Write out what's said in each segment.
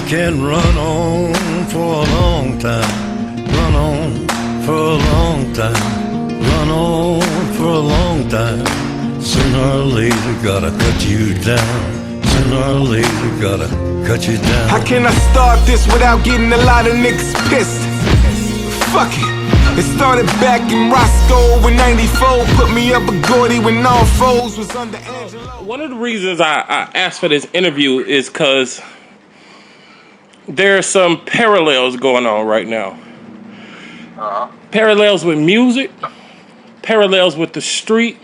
can run on for a long time, run on for a long time, run on for a long time. Sooner or later, gotta cut you down. Sooner or later, gotta cut you down. How can I start this without getting a lot of niggas pissed? Fuck it. It started back in Roscoe in 94. Put me up a Gordy when all foes was under Angelo. One of the reasons I asked for this interview is because there are some parallels going on right now. Parallels with music, parallels with the street,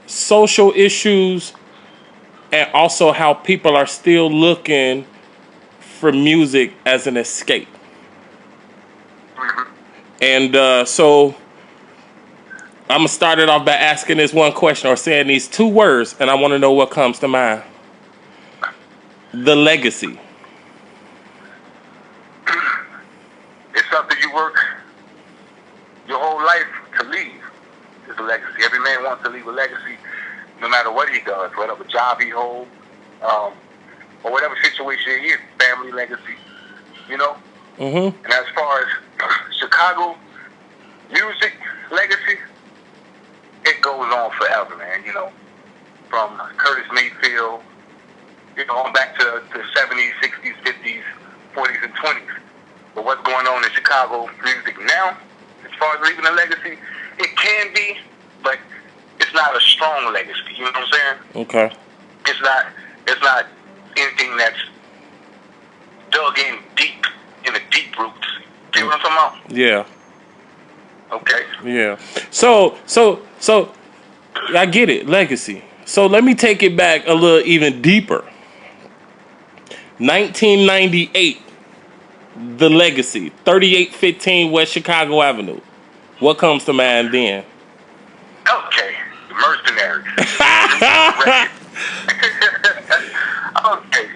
social issues, and also how people are still looking for music as an escape. And so I'm going to start it off by asking this one question or saying these two words, and I want to know what comes to mind. The legacy. It's something you work your whole life to leave. It's a legacy. Every man wants to leave a legacy no matter what he does, whatever job he holds, or whatever situation he is, family legacy, you know? Mm-hmm. And as far as Chicago music legacy, it goes on forever, man, you know? From Curtis Mayfield, you know, on back to the 70s, 60s, 50s, 40s, and 20s. But what's going on in Chicago music now, as far as leaving a legacy, it can be, but it's not a strong legacy. You know what I'm saying? Okay. It's not anything that's dug in deep, in the deep roots. See what I'm talking about? Yeah. Okay. Yeah. So I get it, legacy. So let me take it back a little even deeper. 1998, the legacy, 3815 West Chicago Avenue. What comes to mind then? Okay. The Mercenaries.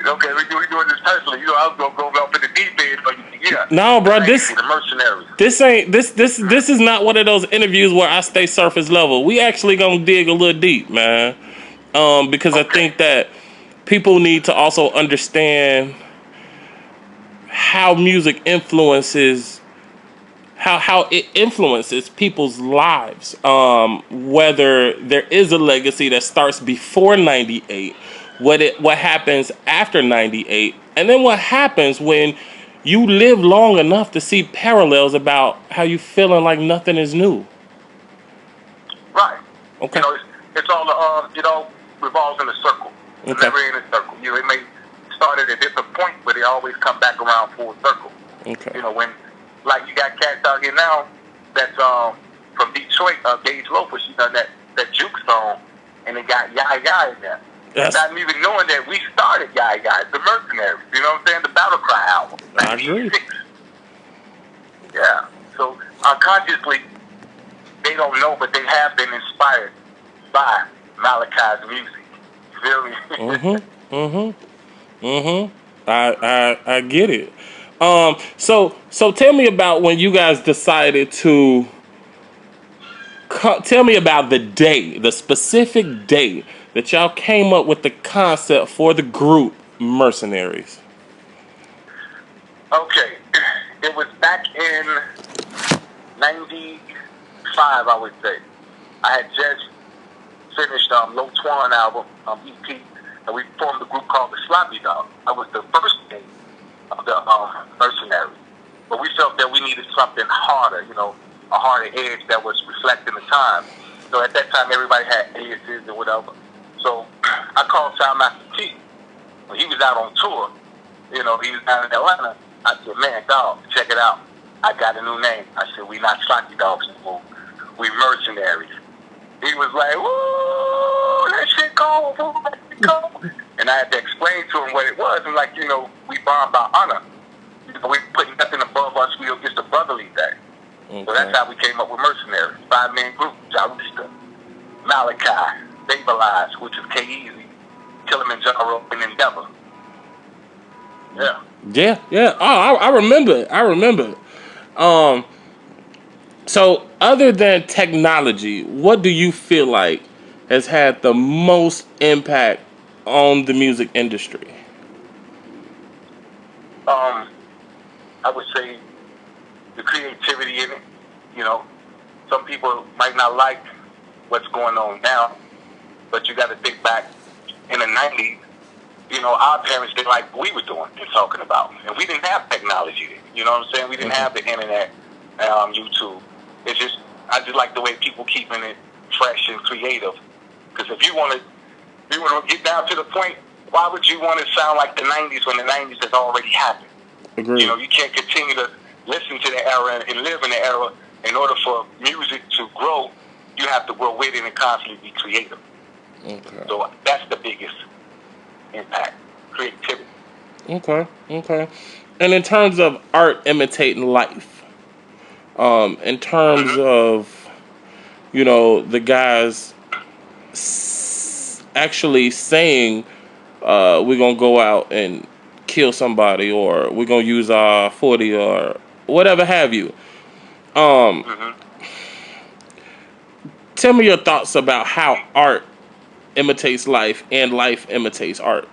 Okay, we're doing this personally. You know, I was gonna go off in the deep end, but yeah. No, bro, the Mercenaries. This is not one of those interviews where I stay surface level. We actually gonna dig a little deep, man. Because I think that people need to also understand how music influences how it influences people's lives. Whether there is a legacy that starts before 98, what happens after 98, and then what happens when you live long enough to see parallels about how you feeling like nothing is new. Right. Okay. You know, it's all it all revolves in a circle. It's Okay. never in a circle. You know, it may start at a different point, but they always come back around full circle. Okay. You know, when like you got cats out here now that's from Detroit, Gage Loafer, she done that juke song, and they got Yah in there. Yes. Not even knowing that we started Yah, the Mercenaries. You know what I'm saying? The Battle Cry album. I agree. 1986. Yeah. So unconsciously, they don't know, but they have been inspired by Malachi's music. You feel me? I get it. So tell me about when you guys decided to. Tell me about the specific day that y'all came up with the concept for the group Mercenaries. Okay, it was back in '95, I would say. I had just finished Low Twan album, EP, and we formed a group called the Sloppy Dog. That was the first day of the Mercenaries. But we felt that we needed something harder, you know, a harder edge that was reflecting the time. So at that time, everybody had aliases or whatever. So I called Soundmaster T. When he was out on tour, you know, he was down in Atlanta. I said, man, dog, check it out. I got a new name. I said, we not Sloppy Dogs anymore. We Mercenaries. He was like, woo, that shit cold, fool, that shit cold. And I had to explain to him what it was. And like, you know, we bond by honor. You know, we put nothing above us. We just a brotherly thing. Okay. So that's how we came up with Mercenaries. 5-man group, Jarista, Malachi, Stabilize, which is K-Easy, Kilimanjaro, and Endeavor. Yeah. Yeah. Oh, I remember. So other than technology, what do you feel like has had the most impact on the music industry? I would say the creativity in it. You know, some people might not like what's going on now, but you got to think back in the '90s. You know, our parents didn't like what we were doing and talking about, and we didn't have technology then. You know what I'm saying? We didn't have the internet, YouTube. It's just I just like the way people keeping it fresh and creative. Because if you want to get down to the point, why would you want to sound like the '90s when the '90s has already happened? Agreed. You know, you can't continue to listen to the era and live in the era. In order for music to grow, you have to grow with it and constantly be creative. Okay. So that's the biggest impact, creativity. Okay. And in terms of art imitating life, in terms of, you know, the guys actually saying, we're gonna go out and kill somebody, or we're gonna use our 40 or whatever have you. Tell me your thoughts about how art imitates life and life imitates art.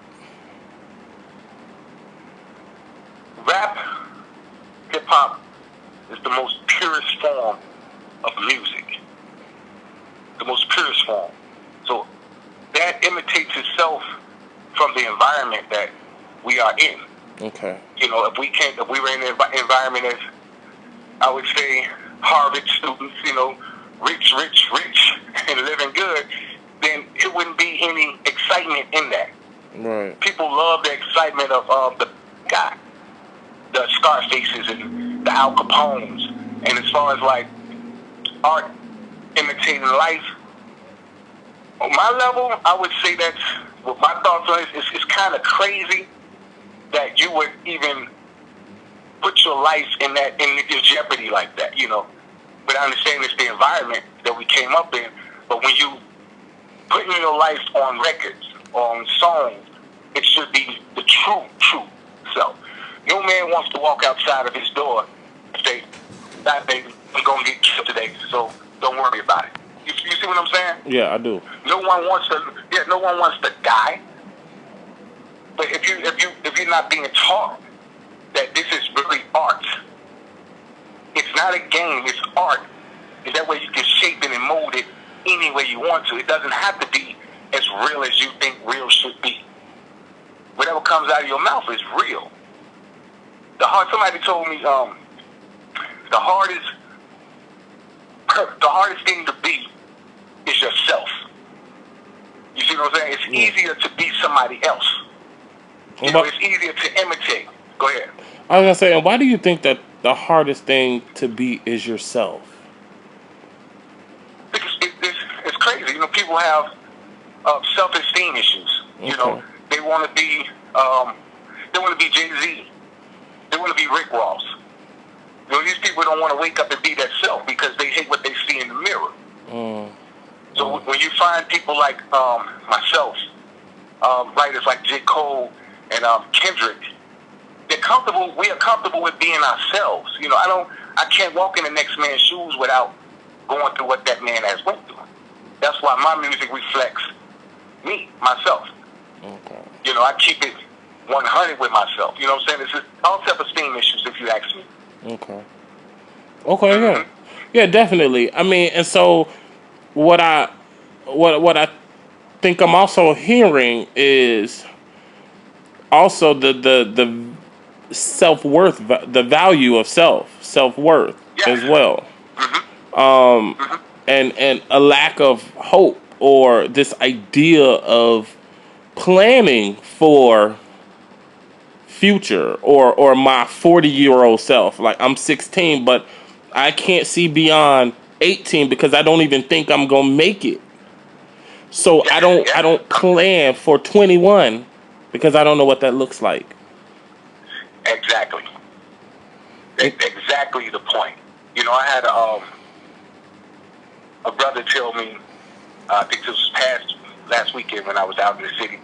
Rap, hip hop is the most purest form of music. The most purest form. So that imitates itself from the environment that we are in. Okay. You know, if we were in an environment as, I would say, Harvard students, you know, rich, and living good, then it wouldn't be any excitement in that. Right. People love the excitement of the guy, the Scarfaces and the Al Capones. And as far as like art imitating life, on my level, I would say that's what my thoughts on it is. It's kind of crazy that you would even put your life in jeopardy like that, you know. But I understand it's the environment that we came up in. But when you putting your life on records, on songs, it should be the true self. No man wants to walk outside of his door and say, "That baby, I'm gonna get killed today, so don't worry about it." You see what I'm saying? Yeah, I do. No one wants to die. But if you're not being taught that this is really art, it's not a game, it's art. And that way you can shape it and mold it any way you want to. It doesn't have to be as real as you think real should be. Whatever comes out of your mouth is real. Somebody told me the hardest thing to be is yourself. You see what I'm saying? It's easier to be somebody else. You know, it's easier to imitate. Go ahead. I was gonna say, and why do you think that the hardest thing to be is yourself? Because it's crazy. You know, people have self-esteem issues. You know, they want to be Jay-Z. They want to be Rick Ross. You know, these people don't want to wake up and be that self because they hate what they see in the mirror. So when you find people like myself, writers like J. Cole and Kendrick, they're comfortable. We are comfortable with being ourselves. You know, I can't walk in the next man's shoes without going through what that man has went through. That's why my music reflects me, myself. Okay. You know, I keep it 100 with myself. You know what I'm saying? It's just all self-esteem issues, if you ask me. Okay, yeah, definitely. I mean, and so what I think I'm also hearing is also the self-worth, the value of self-worth as well. And a lack of hope, or this idea of planning for future, or my 40-year-old self. Like, I'm 16, but I can't see beyond 18 because I don't even think I'm gonna make it. So I don't plan for 21 because I don't know what that looks like. Exactly. Exactly the point. You know, I had a brother tell me, I think this was last weekend when I was out in the city,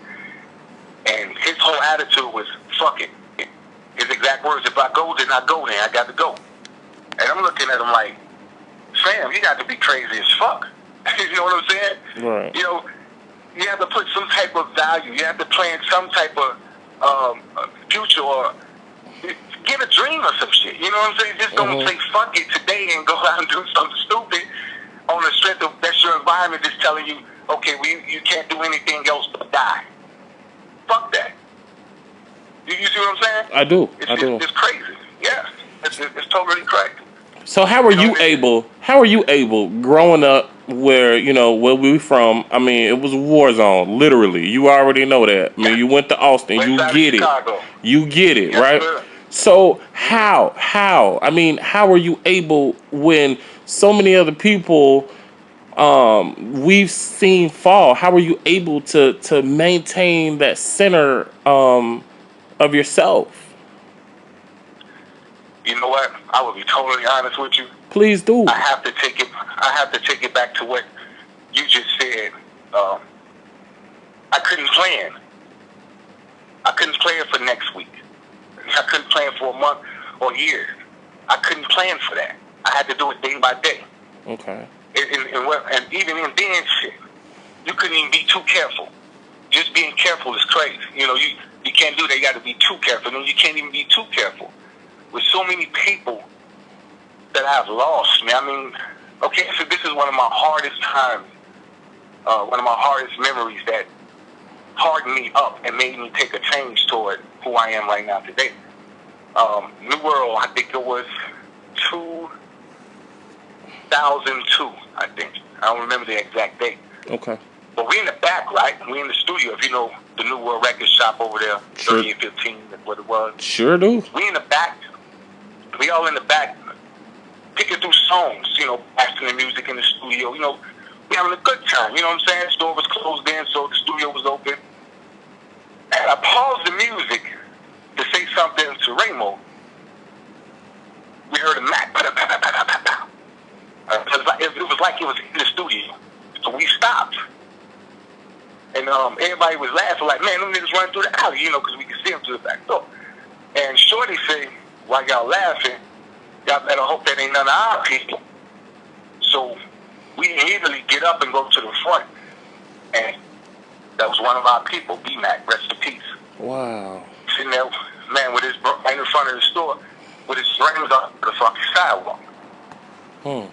and his whole attitude was, fuck it. His exact words, if I go, then I go, then I got to go. And I'm looking at him like, fam, you got to be crazy as fuck. You know what I'm saying? Right. You know, you have to put some type of value. You have to plan some type of future or Get a dream or some shit. You know what I'm saying? Just don't say fuck it today and go out and do something stupid on the strength of that's your environment just telling you, okay, you can't do anything else but die. Fuck that. You see what I'm saying? I do. It's crazy. Yeah. It's totally crazy. So how are you able growing up where, where we from, I mean, it was a war zone, literally. You already know that. I mean, you went to Austin, West you side of get it. Chicago. You get it, Yes, right? sir. So how? I mean, how are you able when so many other people we've seen fall? How are you able to maintain that center of yourself? You know what? I will be totally honest with you. Please do. I have to take it back to what you just said. I couldn't plan. I couldn't plan for next week. I couldn't plan for a month or years. I couldn't plan for that. I had to do it day by day. Okay. And even in being shit, you couldn't even be too careful. Just being careful is crazy. You can't do that. You got to be too careful. No, you can't even be too careful. With so many people that I've lost, man. I mean, okay, so this is one of my hardest times, one of my hardest memories that hardened me up and made me take a change toward who I am right now today. New World, I think it was 2002, I think. I don't remember the exact date. Okay. But we in the back, right? We in the studio. If you know the New World Record Shop over there, Sure. 3815, that's what it was. Sure do. We in the back. We all in the back, picking through songs, blasting the music in the studio. We having a good time. You know what I'm saying? The store was closed in, so the studio was open. And I paused the music to say something to Ramo. We heard a Mac. It was like it was in the studio. So we stopped. And everybody was laughing like, man, them niggas running through the alley, because we could see them to the back door. And Shorty said, while y'all laughing, y'all better hope that ain't none of our people. So we immediately get up and go to the front. And that was one of our people, B-Mac, rest in peace. Wow. Sitting there, man, with his right in front of the store, with his rings on the fucking sidewalk. You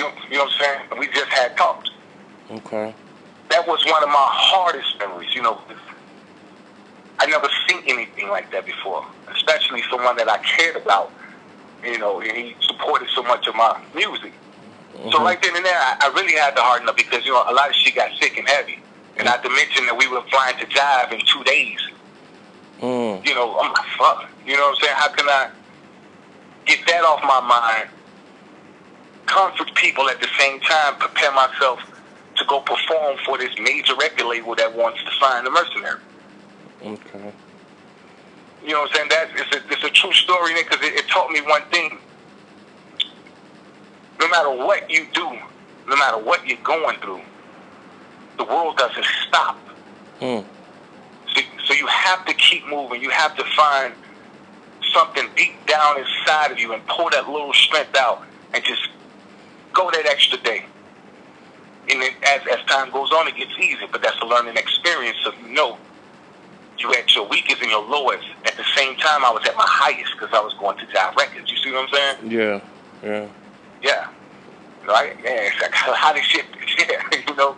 know what I'm saying? And we just had talked. Okay. That was one of my hardest memories, I never seen anything like that before, especially someone that I cared about, and he supported so much of my music. So right then and there, I really had to harden up because, a lot of shit got sick and heavy. And not to mention that we were flying to Jive in 2 days. I'm like, fuck. You know what I'm saying? How can I get that off my mind, comfort people at the same time, prepare myself to go perform for this major record label that wants to sign the Mercenary? Okay. You know what I'm saying? It's a true story, because it taught me one thing. No matter what you do, no matter what you're going through, the world doesn't stop. So you have to keep moving. You have to find something deep down inside of you and pull that little strength out and just go that extra day. And then as time goes on, it gets easier, but that's a learning experience of, you at your weakest and your lowest. At the same time, I was at my highest because I was going to Jive Records. You see what I'm saying? Yeah. Yeah. Right? Yeah, it's like how this shit, So,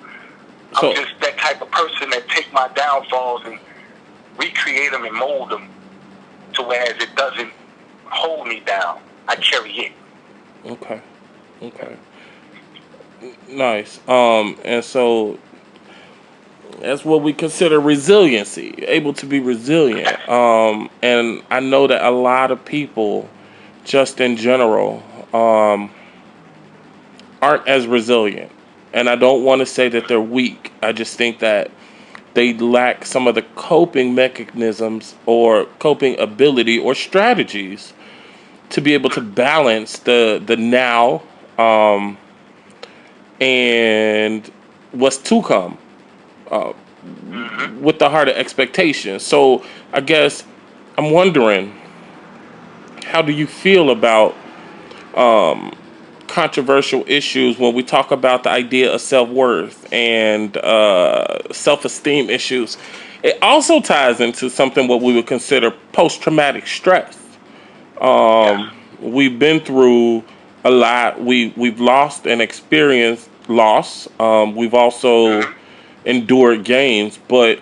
I'm just that type of person that take my downfalls and recreate them and mold them to whereas it doesn't hold me down. I carry it. Okay. Nice. And so that's what we consider resiliency, able to be resilient. And I know that a lot of people, just in general, aren't as resilient. And I don't want to say that they're weak. I just think that they lack some of the coping mechanisms or coping ability or strategies to be able to balance the now and what's to come with the heart of expectation. So I guess I'm wondering, how do you feel about controversial issues when we talk about the idea of self-worth and self-esteem issues. It also ties into something what we would consider post-traumatic stress. Yeah. We've been through a lot. We've lost and experienced loss. We've also endured gains. But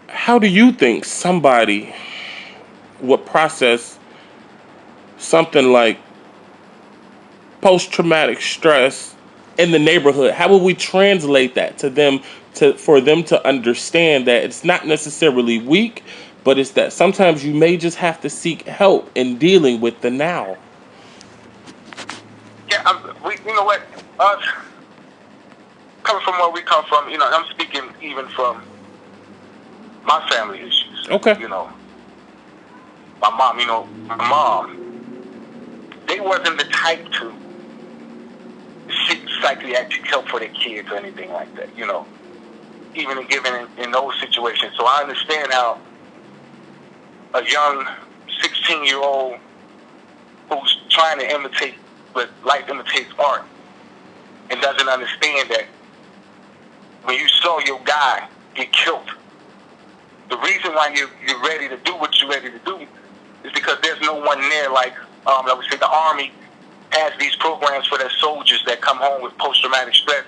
how do you think somebody would process something like post-traumatic stress in the neighborhood? How would we translate that to them for them to understand that it's not necessarily weak, but it's that sometimes you may just have to seek help in dealing with the now? Yeah, you know what? Us, coming from where we come from, you know, I'm speaking even from my family issues. Okay. You know, my mom, they wasn't the type to seek psychiatric help for their kids or anything like that, you know, even in those situations. So I understand how a young 16-year-old who's trying to imitate, but life imitates art, and doesn't understand that when you saw your guy get killed, the reason why you're ready to do what you're ready to do is because there's no one there. Like I would say, the Army has these programs for their soldiers that come home with post-traumatic stress.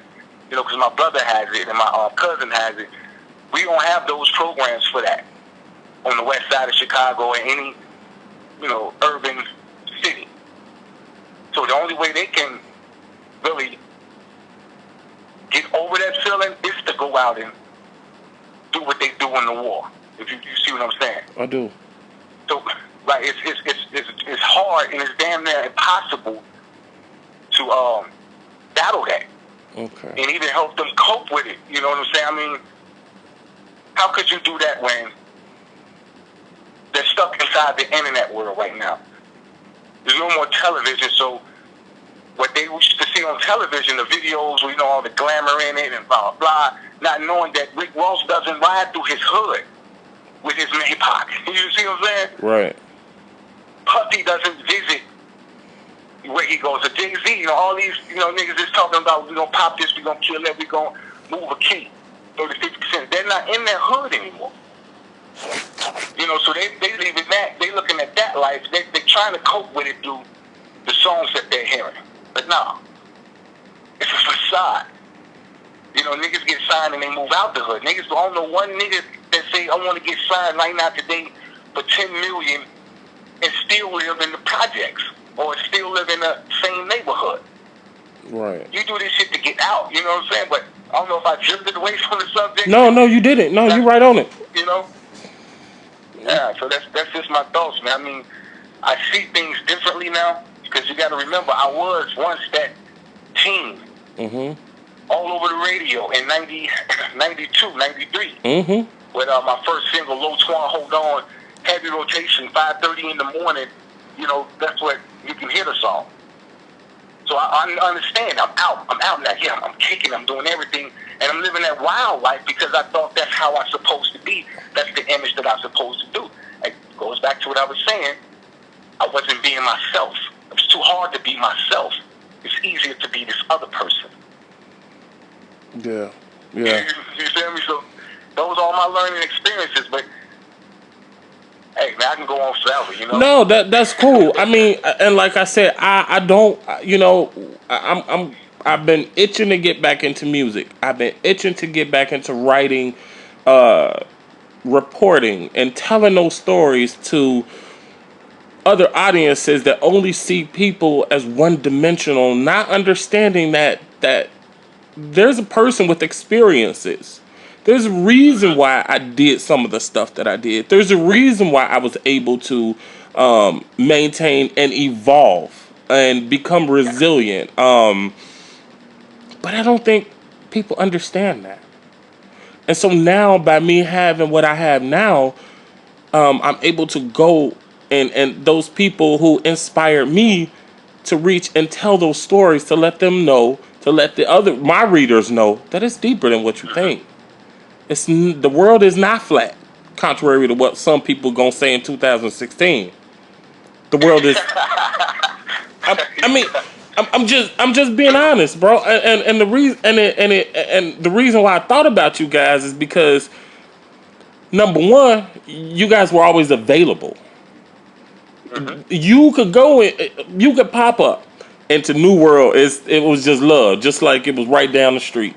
You know, because my brother has it and my cousin has it. We don't have those programs for that on the west side of Chicago or any, you know, urban city. So the only way they can really get over that feeling is to go out and do what they do in the war. If you see what I'm saying? I do. So, right, it's hard and it's damn near impossible to battle that. Okay. And even help them cope with it. You know what I'm saying? I mean, how could you do that when they're stuck inside the internet world right now? There's no more television, so what they used to see on television, the videos with, you know, all the glamour in it and blah, blah, blah, not knowing that Rick Ross doesn't ride through his hood with his Maybach. You see what I'm saying? Right. Puffy doesn't visit where he goes. To Jay-Z, you know, all these, you know, niggas is talking about, we're going to pop this, we're going to kill that, we're going to move a key. 30-50%. They're not in their hood anymore. You know, so they leaving that, they looking at that life, they're trying to cope with it through the songs that they're hearing. But no, it's a facade. You know, niggas get signed and they move out the hood. Niggas, I don't know one nigga that say, I want to get signed right now today for $10 million and still live in the projects or still live in the same neighborhood. Right. You do this shit to get out, you know what I'm saying? But I don't know if I drifted away from the subject. No, you didn't. No, you're right on it. You know? Yeah, so that's just my thoughts, man. I mean, I see things differently now because you got to remember, I was once that teen all over the radio in 92, 93 with my first single, Low Twan, Hold On, heavy rotation, 5:30 in the morning. You know, that's what you can hear the song. So I understand. I'm out now. Yeah, I'm kicking. I'm doing everything, and I'm living that wild life because I thought that's how I'm supposed to be. That's the image that I'm supposed to do. It goes back to what I was saying. I wasn't being myself. It was too hard to be myself. It's easier to be this other person. Yeah. You feel me? So those are all my learning experiences. But hey, man, I can go on forever. You know? No, that's cool. I mean, and like I said, I don't. You know, I've been itching to get back into music. I've been itching to get back into writing, reporting, and telling those stories to other audiences that only see people as one-dimensional, not understanding that there's a person with experiences. There's a reason why I did some of the stuff that I did. There's a reason why I was able to maintain and evolve and become resilient. But I don't think people understand that. And so now, by me having what I have now, I'm able to go and those people who inspired me to reach and tell those stories, to let them know, to let my readers know that it's deeper than what you think. The world is not flat, contrary to what some people gonna say in 2016. The world is I mean, I'm just being honest, bro. And the reason and the reason why I thought about you guys is because number one, you guys were always available. You could go in, you could pop up into New World. It was just love, just like it was right down the street.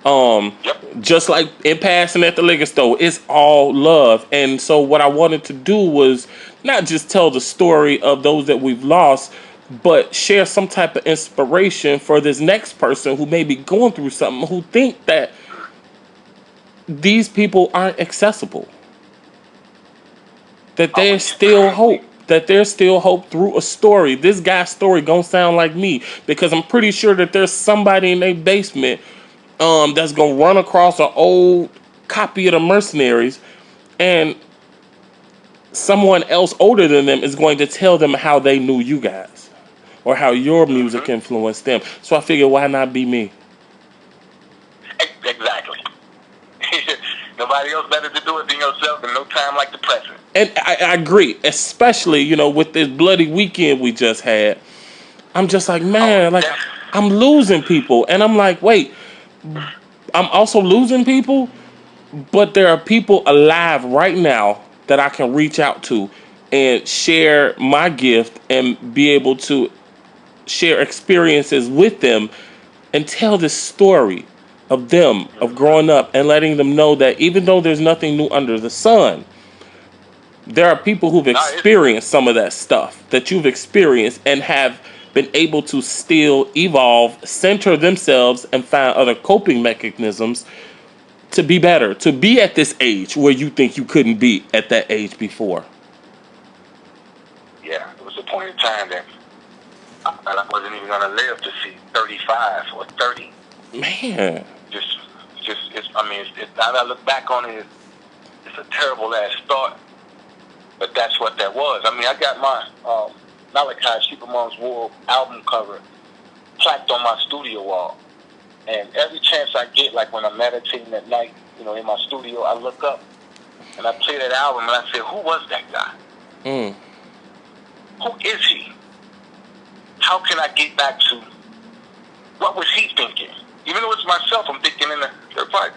Yep. Just like in passing at the liquor store, it's all love. And so what I wanted to do was not just tell the story of those that we've lost, but share some type of inspiration for this next person who may be going through something, who think that these people aren't accessible. That there's still hope. That there's still hope through a story. This guy's story gonna sound like me because I'm pretty sure that there's somebody in their basement that's gonna run across an old copy of the Mercenaries, and someone else older than them is going to tell them how they knew you guys or how your music influenced them. So I figured, why not be me? Exactly. Nobody else better to do it than yourself, and no time like the present. And I agree, especially with this bloody weekend we just had. I'm just like, man, like I'm losing people, and I'm like, wait, I'm also losing people, but there are people alive right now that I can reach out to and share my gift and be able to share experiences with them and tell this story of them, of growing up and letting them know that even though there's nothing new under the sun, there are people who've experienced some of that stuff that you've experienced and have been able to still evolve, center themselves, and find other coping mechanisms to be better, to be at this age where you think you couldn't be at that age before. Yeah, it was a point in time that I wasn't even going to live to see 35 or 30. Man. Now that I look back on it, it's a terrible last thought, but that's what that was. I mean, I got my Malachi, Sheep Amongst Wolves album cover plaqued on my studio wall. And every chance I get, like when I'm meditating at night, in my studio, I look up and I play that album and I say, who was that guy? Who is he? How can I get back to what was he thinking? Even though it's myself, I'm thinking in the third part.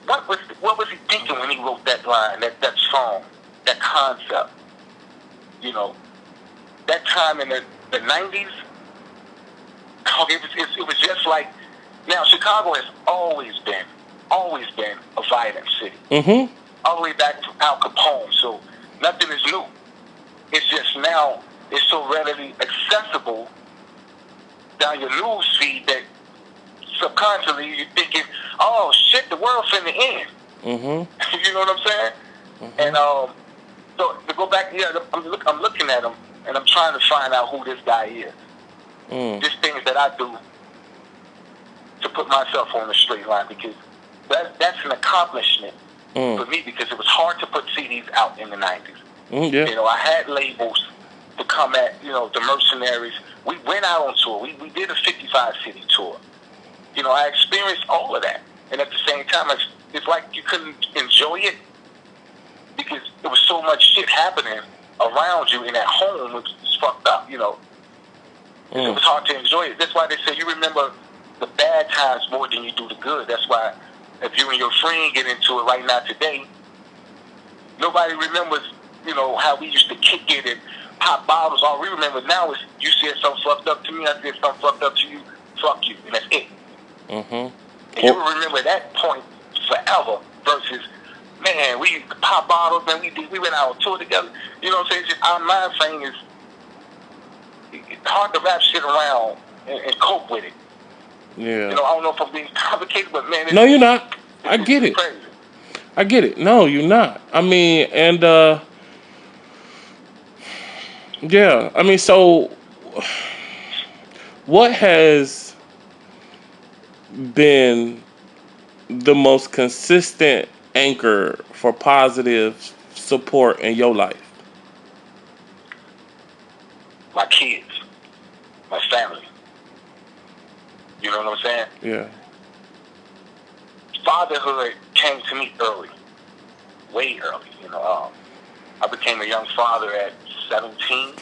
What was he thinking when he wrote that line, that song, that concept? That time in the 90s, it was just like, now Chicago has always been a violent city. All the way back to Al Capone, so nothing is new. It's just now, it's so readily accessible down your news feed that subconsciously you're thinking, oh shit, the world's finna end. You know what I'm saying? And so to go back, I'm looking at him and I'm trying to find out who this guy is. Just things that I do to put myself on the straight line, because that's an accomplishment for me, because it was hard to put CDs out in the 90s. I had labels to come at, the Mercenaries. We went out on tour. We did a 55-city tour. I experienced all of that. And at the same time, it's like you couldn't enjoy it because there was so much shit happening around you and at home. It was fucked up, It was hard to enjoy it. That's why they say you remember the bad times more than you do the good. That's why if you and your friend get into it right now today, nobody remembers, how we used to kick it and pop bottles. All we remember now is you said something fucked up to me, I said something fucked up to you, fuck you, and that's it. And you will remember that point forever versus, man, we pop bottles, man, we went out on tour together. You know what I'm saying? Just our mind frame is, it's hard to wrap shit around and cope with it. Yeah. I don't know if I'm being complicated, but man, no, you're not. I get it. Crazy. I get it. No, you're not. I mean, and yeah. I mean, so what has been the most consistent anchor for positive support in your life? My kids, my family. You know what I'm saying? Yeah. Fatherhood came to me early, way early. I became a young father at 17.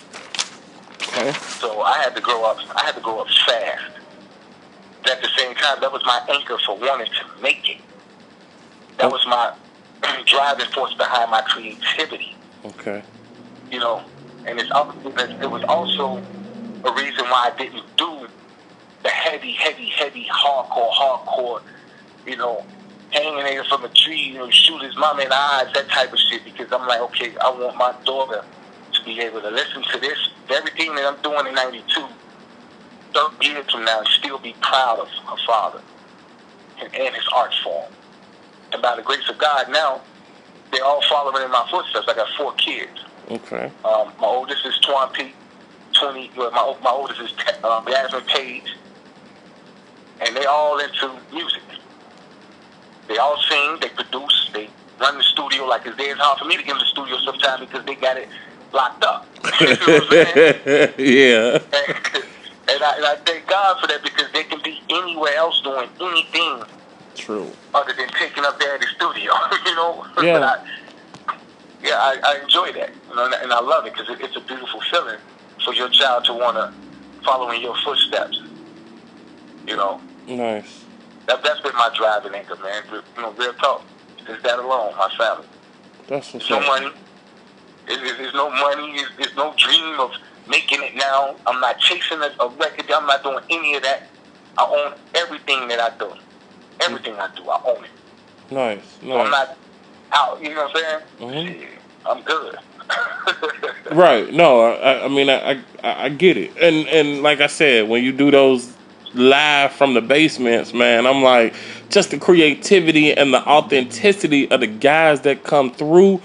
Okay. So I had to grow up. I had to grow up fast. But at the same time, that was my anchor for wanting to make it. That was my driving force behind my creativity. Okay. You know, and it was also a reason why I didn't do the heavy, hardcore, you know, hanging there from a tree, you know, shoot his mom in the eyes, that type of shit, because I'm like, okay, I want my daughter to be able to listen to this, everything that I'm doing in 92, 30 years from now, and still be proud of her father and his art form. And by the grace of God now, they're all following in my footsteps. I got 4 kids. Okay. My oldest is Twan P. My oldest is Jasmine Page. And they all into music. They all sing, they produce, they run the studio like it's there. It's hard for me to get in the studio sometimes because they got it locked up. You know what I'm saying? Yeah. And I thank God for that because they can be anywhere else doing anything. True. Other than taking up there at the studio, you know. Yeah. But I enjoy that, you know, and I love it because it's a beautiful feeling for your child to want to follow in your footsteps. You know. Nice. That's been my driving anchor, man. You know, real talk. It's that alone, my family. That's what's There's no up. money. There's no money. There's no dream of making it now. I'm not chasing a record. I'm not doing any of that. I own everything that I do. Everything I do, I own it. Nice. So I'm not out. You know what I'm saying? Mm-hmm. Shit, I'm good. Right. No, I mean, I get it. And like I said, when you do those live from the basements, man, I'm like, just the creativity and the authenticity of the guys that come through.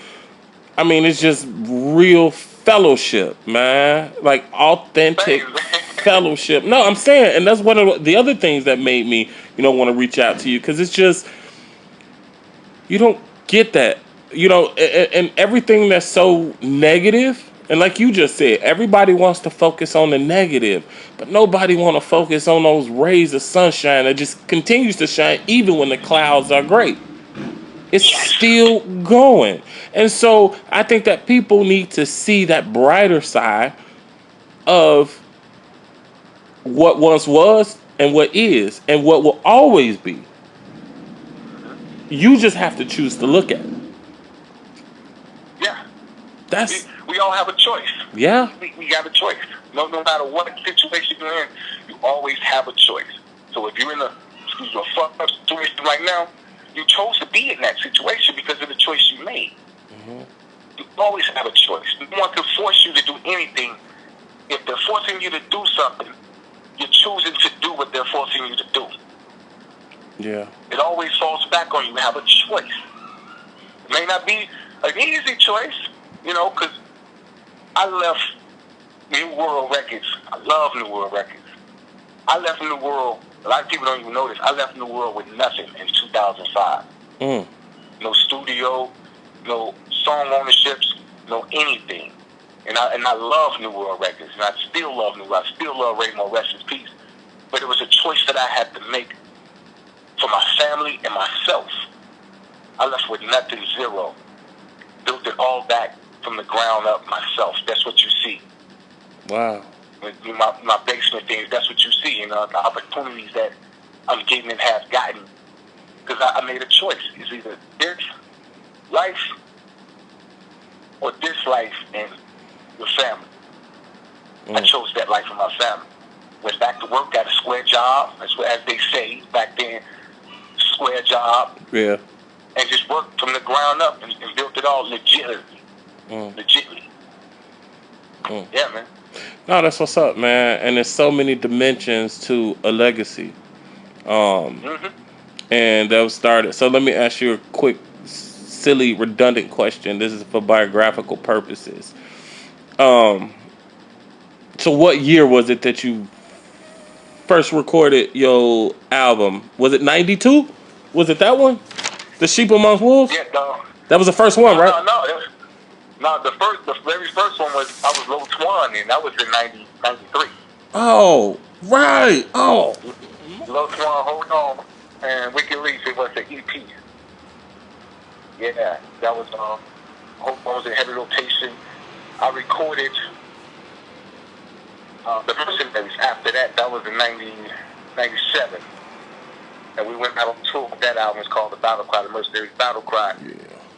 I mean, it's just real fellowship, man. Like authentic Thanks, man. fellowship. No, I'm saying, and that's one of the other things that made me, want to reach out to you, because it's just, you don't get that, and everything that's so negative. And like you just said, everybody wants to focus on the negative, but nobody want to focus on those rays of sunshine that just continues to shine even when the clouds are gray. It's still going. And so I think that people need to see that brighter side of what once was and what is and what will always be. You just have to choose to look at it. Yeah. That's, We all have a choice. yeah. We got a choice. No matter what situation you're in, you always have a choice. So if you're in a fucked up situation right now, you chose to be in that situation because of the choice you made. Mm-hmm. You always have a choice. No one can force you to do anything. If they're forcing you to do something, you're choosing to do what they're forcing you to do. Yeah. It always falls back on you. You have a choice. It may not be an easy choice, because I left New World Records. I love New World Records. I left New World. A lot of people don't even know this. I left New World with nothing in 2005. No studio, no song ownerships, no anything. And I love New World Records. And I still love New World. I still love Raymond, rest in peace. But it was a choice that I had to make for my family and myself. I left with nothing, zero. Built it all back from the ground up myself. That's what you see. Wow. My basement things, that's what you see. The opportunities that I'm getting and have gotten. Because I made a choice. It's either this life or this life and your family. I chose that life for my family. Went back to work, got a square job. That's what, as they say back then, square job. Yeah. And just worked from the ground up and built it all legitimately. Legitimately. Yeah, man. No, that's what's up, man. And there's so many dimensions to a legacy. And that was started. So let me ask you a quick, silly, redundant question. This is for biographical purposes. So what year was it that you first recorded your album? Was it 92? Was it that one? The Sheep Amongst Wolves? Yeah, no. That was the first one, right? No, the very first one was, I was Low Twan, and that was in 93. Oh, right. Oh. Low Twan, Hold On, and Wicked Leaf, it was the EP. Yeah, that was, Hold On was in heavy rotation. I recorded the Mercenaries. After that, that was in 97. And we went out on tour with that album. It's called The Battle Cry, The Mercenaries Battle Cry. Yeah.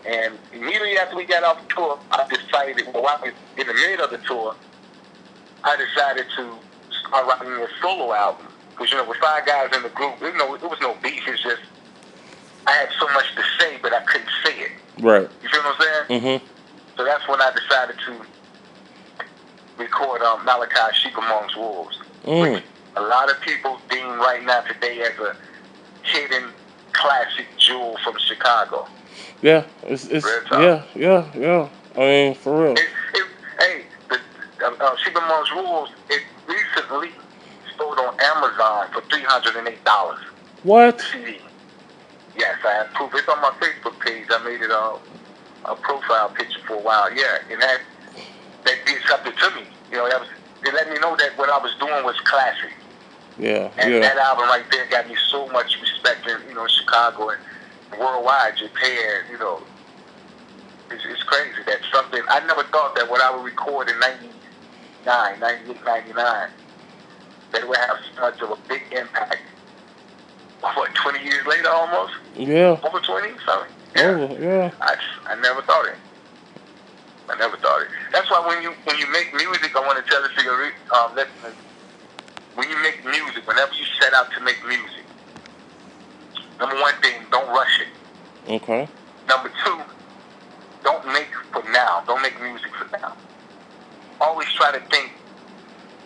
And immediately after we got off the tour, I decided, well, I was in the middle of the tour, I decided to start writing a solo album. Because, you know, with 5 guys in the group, you know, there was no beef. It's just, I had so much to say, but I couldn't say it. Right. You feel what I'm saying? Mm-hmm. So that's when I decided to record Malachi, Sheep Amongst Wolves. Which a lot of people deem right now today as a hidden classic jewel from Chicago. Yeah, it's yeah. I mean, for real. Hey, the Sheep Amongst Wolves, it recently sold on Amazon for $308. What? CD. Yes, I have proof. It's on my Facebook page. I made it a profile picture for a while. Yeah, and that did something to me. You know, it let me know that what I was doing was classic. Yeah, and that album right there got me so much respect in, you know, Chicago and worldwide, Japan, you know. It's crazy that something, I never thought that what I would record in 98, 99, that it would have so much of a big impact. What, 20 years later almost? Yeah. Over 20? Something. Yeah. Oh, yeah. I never thought it. I never thought it. That's why when you make music, I want to tell the listeners, when you make music, whenever you set out to make music, number one thing, don't rush it. Okay. Number two, don't make for now. Don't make music for now. Always try to think,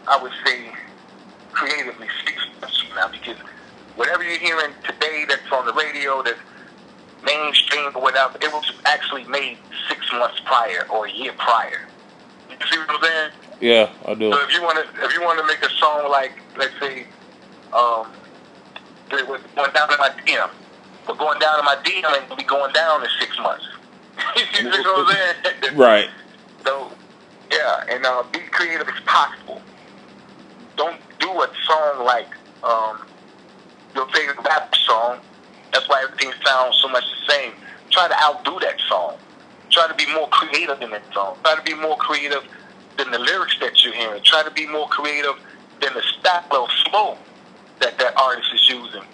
I would say, creatively 6 months from now, because whatever you're hearing today that's on the radio, that's mainstream or whatever, it was actually made 6 months prior or a year prior. You see what I'm saying? Yeah, I do. So if you want to make a song like, let's say, going down to my DM, but going down to my DM ain't gonna be going down in 6 months. You see what I'm saying? Right. So yeah, and be creative as possible. Don't do a song like your favorite rap song. That's why everything sounds so much the same. Try to outdo that song. Try to be more creative in that song. Try to be more creative than the lyrics that you're hearing. Try to be more creative than the style of flow that artist is using.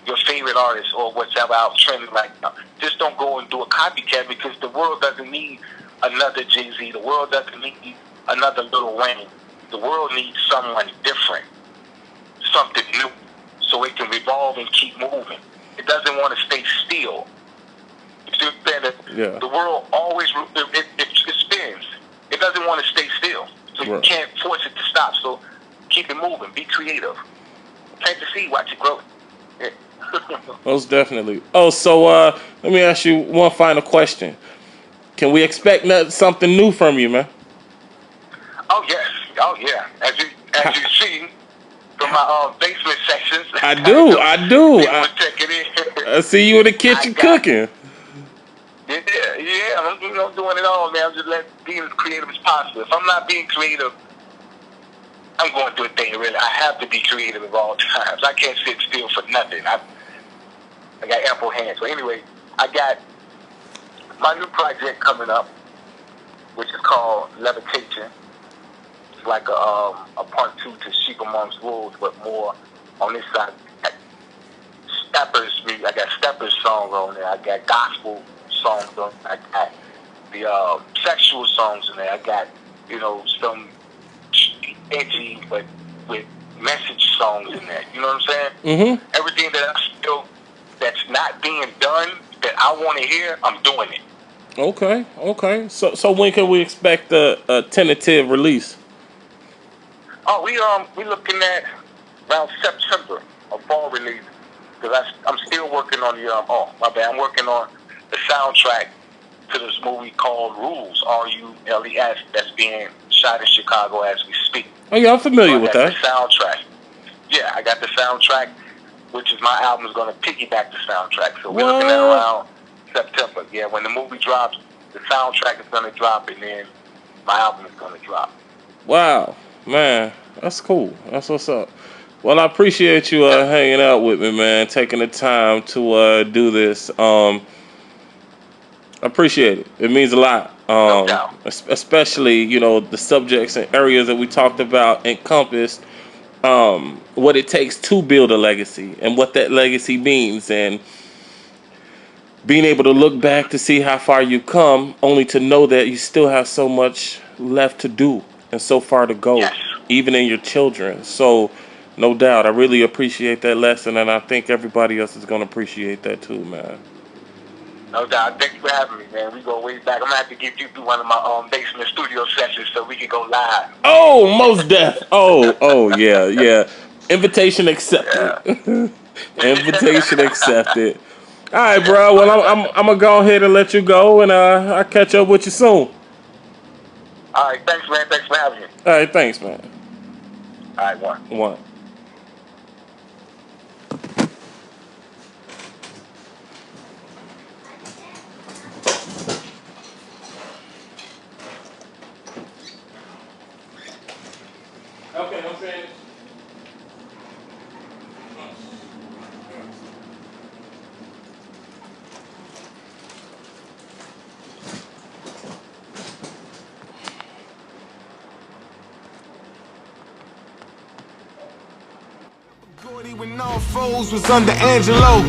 Your favorite artist or whatever out trending right now. Just don't go and do a copycat, because the world doesn't need another Jay-Z. The world doesn't need another Lil Wayne. The world needs someone different, something new, so it can revolve and keep moving. It doesn't want to stay still. You see what I'm saying? Yeah. The world always it spins. It doesn't want to stay still, so you can't force it to stop. So keep it moving. Be creative. Plant the seed, watch it grow. Yeah. Most definitely. Oh, so let me ask you one final question. Can we expect something new from you, man? Oh yes. Oh yeah. As you see from my basement sessions. I do. I see you in the kitchen cooking. Yeah. I'm doing it all, man. I'm just being as creative as possible. If I'm not being creative, I'm going through a thing, really. I have to be creative at all times. I can't sit still for nothing. I got ample hands. So anyway, I got my new project coming up, which is called Levitation. It's like a part 2 to Sheep Amongst Wolves, but more on this side. I got steppers songs on there. I got gospel songs on there. I got the sexual songs in there. I got, some edgy but with message songs in there. You know what I'm saying? Mm-hmm. Everything that's not being done that I want to hear, I'm doing it. Okay. So when can we expect a tentative release? Oh, we looking at around September, a fall release. Because I'm still working on I'm working on the soundtrack to this movie called Rules, R-U-L-E-S, that's being shot in Chicago as we speak. Oh yeah, I'm familiar with that. The soundtrack. Yeah, I got the soundtrack, which is my album is going to piggyback the soundtrack. So we're looking at around September. Yeah, when the movie drops, the soundtrack is going to drop, and then my album is going to drop. Wow, man, that's cool. That's what's up. Well, I appreciate you hanging out with me, man, taking the time to do this. I appreciate it. It means a lot. No doubt. Especially, you know, the subjects and areas that we talked about encompassed what it takes to build a legacy and what that legacy means, and being able to look back to see how far you've come, only to know that you still have so much left to do and so far to go, Yes. even in your children. So, no doubt, I really appreciate that lesson, and I think everybody else is going to appreciate that too, man. No doubt. Thank you for having me, man. We go way back. I'm gonna have to get you through one of my basement studio sessions so we can go live. Oh, most deaf. Oh, yeah, yeah. Invitation accepted. Yeah. Invitation accepted. All right, bro. Well, I'm gonna go ahead and let you go, and I'll catch up with you soon. All right. Thanks, man. Thanks for having me. All right, thanks, man. All right, one. One. Okay, I'm finished. When all foes was under Angelo.